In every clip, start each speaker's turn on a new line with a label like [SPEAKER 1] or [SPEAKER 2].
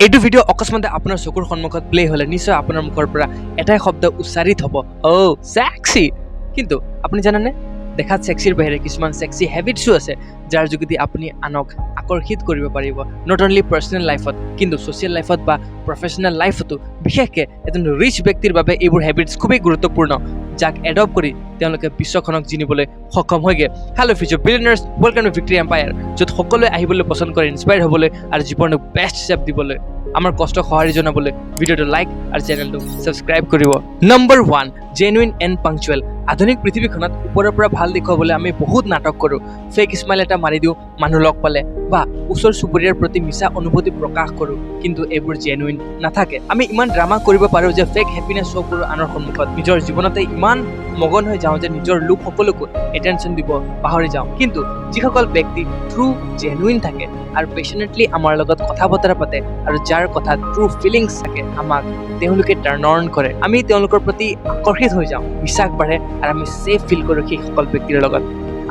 [SPEAKER 1] এইটো ভিডিও অকস্মাতে আপোনাৰ চকুৰ সন্মুখত প্লে হ'লে নিশ্চয় আপোনাৰ মুখৰ পৰা এটাই শব্দ উচ্চাৰিত হ'ব, অ' সেক্সি। কিন্তু আপুনি জানেনে, দেখাত সেক্সিৰ বাহিৰে কিছুমান সেক্সি হেবিটছো আছে যাৰ যোগেদি আপুনি আনক আকৰ্ষিত কৰিব পাৰিব, নট অনলি পাৰ্চনেল লাইফত কিন্তু ছ'চিয়েল লাইফত বা প্ৰফেচনেল লাইফতো। বিশেষকৈ এজন ৰিচ ব্যক্তিৰ বাবে এইবোৰ হেবিটছ খুবেই গুৰুত্বপূৰ্ণ, যাক এডপ্ট কৰি তেওঁলোকে বিশ্বখনক জিনিবলৈ সক্ষম হয়গৈ। Hello' future billionaires, welcome to Victory Empire, য'ত সকলোৱে আহিবলৈ পচন্দ কৰে ইনস্পায়াৰ হ'বলৈ আৰু জীৱনক বেষ্ট শেপ দিবলৈ। আমাৰ কষ্ট সঁহাৰি জনাবলৈ ভিডিঅ'টো লাইক আৰু চেনেলটো ছাবস্ক্ৰাইব কৰিব। Number 1, genuine and punctual. আধুনিক পৃথিৱীখনত ওপৰৰ পৰা ভাল দেখুৱাবলৈ আমি বহুত নাটক কৰোঁ, ফেক স্মাইল এটা মাৰি দিওঁ মানুহ লগ পালে, বা ওচৰ চুবুৰীয়াৰ প্ৰতি মিছা অনুভূতি প্ৰকাশ কৰোঁ, কিন্তু এইবোৰ জেনুইন নাথাকে। আমি ইমান ড্ৰামা কৰিব পাৰোঁ যে ফেক হেপিনেছ শ্ব' কৰোঁ আনৰ সন্মুখত, নিজৰ জীৱনতে ইমান মগন হৈ যাওঁ যে নিজৰ লোকসকলকো এটেনশ্যন দিব পাহৰি যাওঁ। কিন্তু যিসকল ব্যক্তি ট্ৰু জেনুইন থাকে আৰু পেশ্যনেটলি আমাৰ লগত কথা বতৰা পাতে আৰু যাৰ কথাত ট্ৰু ফিলিংছ থাকে, আমাক তেওঁলোকে টাৰ্ণ অন কৰে, আমি তেওঁলোকৰ প্ৰতি আকৰ্ষিত হৈ যাওঁ, বিশ্বাস বাঢ়ে আৰু আমি ছেফ ফিল কৰোঁ সেইসকল ব্যক্তিৰ লগত।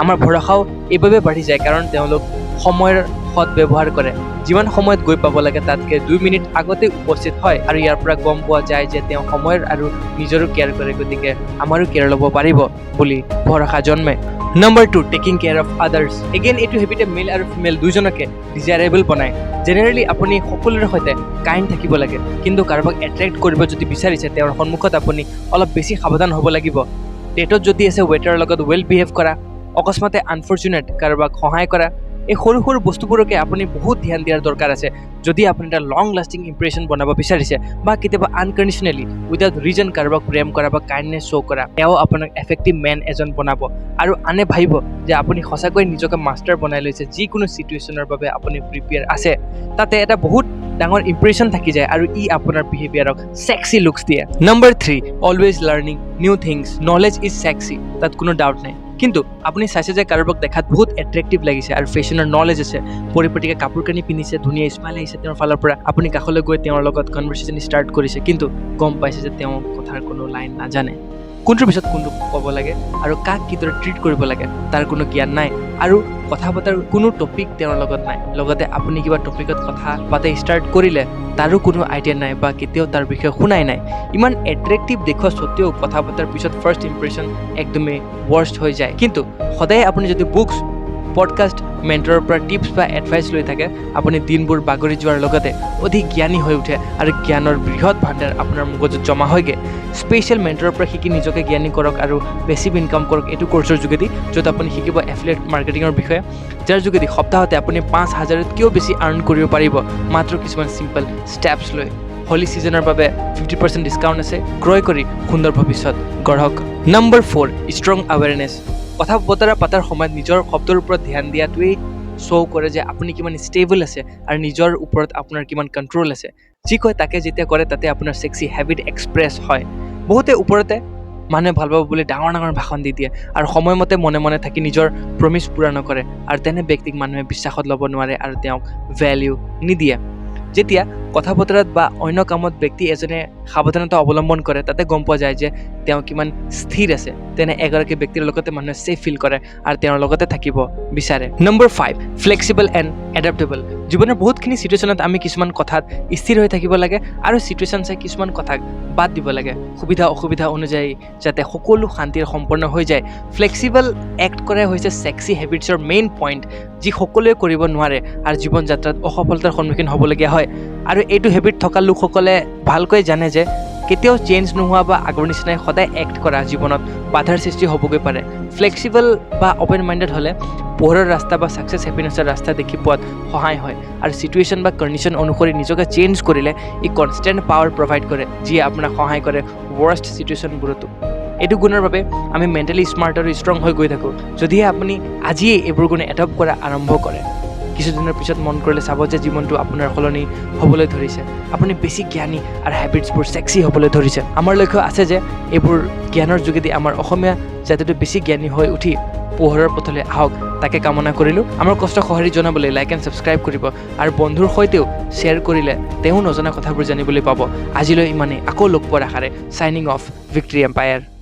[SPEAKER 1] আমাৰ ভৰসাও এইবাবে বাঢ়ি যায় কাৰণ তেওঁলোক সময়ৰ সৎ ব্যৱহাৰ কৰে, যিমান সময়ত গৈ পাব লাগে তাতকৈ 2 মিনিট আগতে উপস্থিত হয়, আৰু ইয়াৰ পৰা গম পোৱা যায় যে তেওঁ সময়ৰ আৰু নিজৰো কেয়াৰ কৰে, গতিকে আমাৰো কেয়াৰ ল'ব পাৰিব বুলি ভৰসা জন্মে। Number 2, taking care of others. Again এইটো হেবিটে মেল আৰু ফিমেল দুয়োজনকে ডিজায়াৰেবল বনায়। জেনেৰেলি আপুনি সকলোৰে সৈতে কাইণ্ড থাকিব লাগে, কিন্তু কাৰোবাক এট্ৰেক্ট কৰিব যদি বিচাৰিছে তেওঁৰ সন্মুখত আপুনি অলপ বেছি সাৱধান হ'ব লাগিব। ডেটত যদি আছে ৱেটাৰৰ লগত ৱেল বিহেভ কৰা, অকস্মাতে আনফৰ্চুনেট কাৰোবাক সহায় কৰা, এই সৰু সৰু বস্তুবোৰকে আপুনি বহুত ধ্যান দিয়াৰ দৰকাৰ আছে যদি আপুনি এটা লং লাষ্টিং ইম্প্ৰেশ্যন বনাব বিচাৰিছে, বা কেতিয়াবা আনকণ্ডিশ্যনেলি উইদাউট ৰিজন কাৰোবাক প্ৰেম কৰা বা কাইণ্ডনেছ শ্ব' কৰা, তেওঁ আপোনাক এফেক্টিভ মেন এজন বনাব, আৰু আনে ভাবিব যে আপুনি সঁচাকৈ নিজকে মাষ্টাৰ বনাই লৈছে, যিকোনো চিটুৱেশ্যনৰ বাবে আপুনি প্ৰিপেয়াৰ আছে। তাতে এটা বহুত ডাঙৰ ইম্প্ৰেশ্যন থাকি যায় আৰু ই আপোনাৰ বিহেভিয়াৰক সেক্সি লুকছ দিয়ে। Number 3, always learning new things. Knowledge is sexy, তাত কোনো ডাউট নাই। কিন্তু আপুনি চাইছে যে কাৰোবাক দেখাত বহুত এট্ৰেক্টিভ লাগিছে আৰু ফেশ্বনৰ নলেজ আছে, পৰিপাটিকে কাপোৰ কানি পিন্ধিছে, ধুনীয়া স্মাইল আহিছে তেওঁৰ ফালৰ পৰা, আপুনি কাষলৈ গৈ তেওঁৰ লগত কনভাৰ্চেশ্যন ষ্টাৰ্ট কৰিছে, কিন্তু গম পাইছে যে তেওঁ কথাৰ কোনো লাইন নাজানে, কোনটোৰ পিছত কোনটো ক'ব লাগে আৰু কাক কিদৰে ট্ৰিট কৰিব লাগে তাৰ কোনো জ্ঞান নাই, আৰু কথা পতাৰ কোনো টপিক তেওঁৰ লগত নাই। লগতে আপুনি কিবা টপিকত কথা পাতে ষ্টাৰ্ট কৰিলে তাৰো কোনো আইডিয়া নাই বা কেতিয়াও তাৰ বিষয়ে শুনাই নাই। ইমান এট্ৰেক্টিভ দেখুৱা স্বত্তেও কথা পতাৰ পিছত ফাৰ্ষ্ট ইম্প্ৰেশ্যন একদমেই ৱৰ্ষ্ট হৈ যায়। কিন্তু সদায় আপুনি যদি বুকছ, পডকাষ্ট, মেণ্টৰৰ পৰা টিপছ বা এডভাইচ লৈ থাকে, আপুনি দিনবোৰ বাগৰি যোৱাৰ লগতে অধিক জ্ঞানী হৈ উঠে আৰু জ্ঞানৰ বৃহৎ ভাণ্ডাৰ আপোনাৰ মগজুত জমা হয়গৈ। স্পেচিয়েল মেণ্টৰৰ পৰা শিকি নিজকে জ্ঞানী কৰক আৰু পেছিভ ইনকাম কৰক এইটো কোৰ্চৰ যোগেদি, য'ত আপুনি শিকিব এফিলিয়েট মাৰ্কেটিঙৰ বিষয়ে, যাৰ যোগেদি সপ্তাহতে আপুনি 5,000তকৈও বেছি আৰ্ণ কৰিব পাৰিব মাত্ৰ কিছুমান চিম্পল ষ্টেপছ লৈ। হোলী ছিজনৰ বাবে 50% ডিছকাউণ্ট আছে, ক্ৰয় কৰি সুন্দৰ ভৱিষ্যত গঢ়ক। Number 4, strong আৱেৰনেছ। কথা বতৰা পতাৰ সময়ত নিজৰ শব্দৰ ওপৰত ধ্যান দিয়াটোৱেই শ্ব' কৰে যে আপুনি কিমান ষ্টেবল আছে আৰু নিজৰ ওপৰত আপোনাৰ কিমান কণ্ট্ৰল আছে। যি কয় তাকে যেতিয়া কৰে তাতে আপোনাৰ ছেক্সি হেবিট এক্সপ্ৰেছ হয়। বহুতে ওপৰতে মানুহে ভাল পাব বুলি ডাঙৰ ডাঙৰ ভাষণ দি দিয়ে আৰু সময়মতে মনে মনে থাকি নিজৰ প্ৰমিছ পূৰা নকৰে, আৰু তেনে ব্যক্তিক মানুহে বিশ্বাসত ল'ব নোৱাৰে আৰু তেওঁক ভেলিউ নিদিয়ে। যেতিয়া কথা বতৰাত বা অন্য কামত ব্যক্তি এজনে সাৱধানতা অৱলম্বন কৰে, তাতে গম পোৱা যায় যে তেওঁ কিমান স্থিৰ আছে। তেনে এগৰাকী ব্যক্তিৰ লগতে মানুহে ছেফ ফিল কৰে আৰু তেওঁৰ লগতে থাকিব বিচাৰে। Number 5, flexible and adaptable. জীৱনৰ বহুতখিনি চিটুৱেশ্যনত আমি কিছুমান কথাত স্থিৰ হৈ থাকিব লাগে আৰু চিটুৱেশ্যন চাই কিছুমান কথাক বাদ দিব লাগে, সুবিধা অসুবিধা অনুযায়ী, যাতে সকলো শান্তিৰে সম্পন্ন হৈ যায়। ফ্লেক্সিবল এক্ট কৰাই হৈছে ছেক্সি হেবিটছৰ মেইন পইণ্ট, যি সকলোৱে কৰিব নোৱাৰে আৰু জীৱন যাত্ৰাত অসফলতাৰ সন্মুখীন হ'বলগীয়া হয়। আৰু এইটো হেবিট থকা লোকসকলে ভালকৈ জানে যে কেতিয়াও চেঞ্জ নোহোৱা বা আগৰ নিচিনাই সদায় এক্ট কৰা জীৱনত বাধাৰ সৃষ্টি হ'বগৈ পাৰে। ফ্লেক্সিবল বা অ'পেন মাইণ্ডেড হ'লে পোহৰৰ ৰাস্তা বা ছাকচেছ হেপিনেছৰ ৰাস্তা দেখি পোৱাত সহায় হয়, আৰু চিটুৱেশ্যন বা কণ্ডিশ্যন অনুসৰি নিজকে চেঞ্জ কৰিলে ই কনষ্টেণ্ট পাৱাৰ প্ৰভাইড কৰে, যিয়ে আপোনাক সহায় কৰে ৱৰ্ষ্ট চিটুৱেশ্যনবোৰতো। এইটো গুণৰ বাবে আমি মেণ্টেলি স্মাৰ্ট আৰু ষ্ট্ৰং হৈ গৈ থাকোঁ, যদিহে আপুনি আজিয়েই এইবোৰ গুণ এডপ্ট কৰা আৰম্ভ কৰে। কিছুদিনৰ পিছত মন কৰিলে চাব যে জীৱনটো আপোনাৰ সলনি হ'বলৈ ধৰিছে, আপুনি বেছি জ্ঞানী আৰু হেবিটছবোৰ ছেক্সি হ'বলৈ ধৰিছে। আমাৰ লক্ষ্য আছে যে এইবোৰ জ্ঞানৰ যোগেদি আমাৰ অসমীয়া জাতিটো বেছি জ্ঞানী হৈ উঠি পোহৰৰ পথলৈ আহক, তাকে কামনা কৰিলোঁ। আমাৰ কষ্ট সঁহাৰি জনাবলৈ লাইক এণ্ড ছাবস্ক্ৰাইব কৰিব, আৰু বন্ধুৰ সৈতেও শ্বেয়াৰ কৰিলে তেওঁ নজনা কথাবোৰ জানিবলৈ পাব। আজিলৈ ইমানেই, আকৌ লগ পোৱাৰ আশাৰে চাইনিং অফ, ভিক্টৰী এম্পায়াৰ।